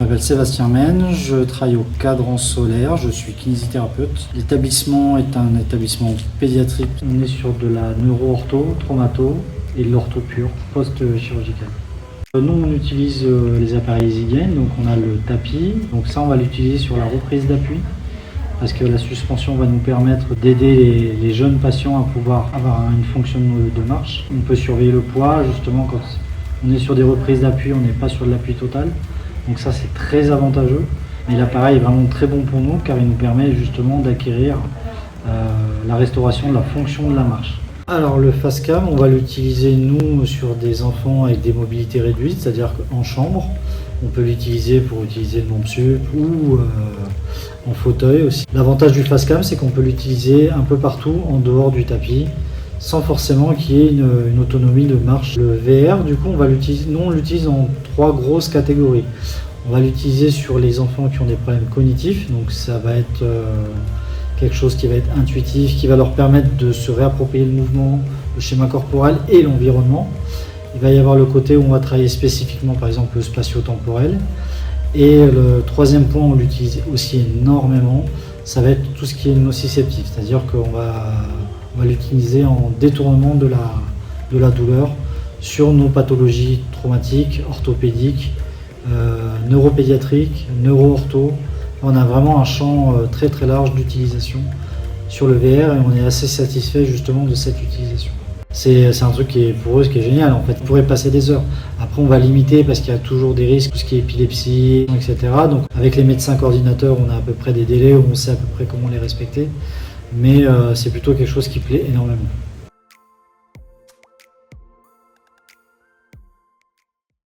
m'appelle Sébastien Mène, je travaille au Cadran Solaire, je suis kinésithérapeute. L'établissement est un établissement pédiatrique. On est sur de la neuro-ortho, traumato et de l'ortho pure, post-chirurgical. Nous, on utilise les appareils EasyGain, donc on a le tapis. Donc ça, on va l'utiliser sur la reprise d'appui parce que la suspension va nous permettre d'aider les jeunes patients à pouvoir avoir une fonction de marche. On peut surveiller le poids, justement, quand on est sur des reprises d'appui, on n'est pas sur de l'appui total. Donc ça, c'est très avantageux. Mais l'appareil est vraiment très bon pour nous car il nous permet justement d'acquérir la restauration de la fonction de la marche. Alors le FastCam, on va l'utiliser nous sur des enfants avec des mobilités réduites, c'est-à-dire qu'en chambre, on peut l'utiliser pour utiliser le MOMSUP ou en fauteuil aussi. L'avantage du FastCam, c'est qu'on peut l'utiliser un peu partout en dehors du tapis, sans forcément qu'il y ait une autonomie de marche. Le VR, du coup, on l'utilise en 3 grosses catégories. On va l'utiliser sur les enfants qui ont des problèmes cognitifs, donc ça va être quelque chose qui va être intuitif, qui va leur permettre de se réapproprier le mouvement, le schéma corporel et l'environnement. Il va y avoir le côté où on va travailler spécifiquement, par exemple, le spatio-temporel. Et le troisième point, on l'utilise aussi énormément, ça va être tout ce qui est nociceptif, c'est-à-dire qu'on va l'utiliser en détournement de la douleur sur nos pathologies traumatiques, orthopédiques, neuropédiatriques, neuro-ortho. On a vraiment un champ très très large d'utilisation sur le VR et on est assez satisfait justement de cette utilisation. C'est un truc qui est pour eux, ce qui est génial en fait. Ils pourraient passer des heures. Après on va limiter parce qu'il y a toujours des risques, tout ce qui est épilepsie, etc. Donc avec les médecins coordinateurs, on a à peu près des délais où on sait à peu près comment les respecter. Mais c'est plutôt quelque chose qui plaît énormément.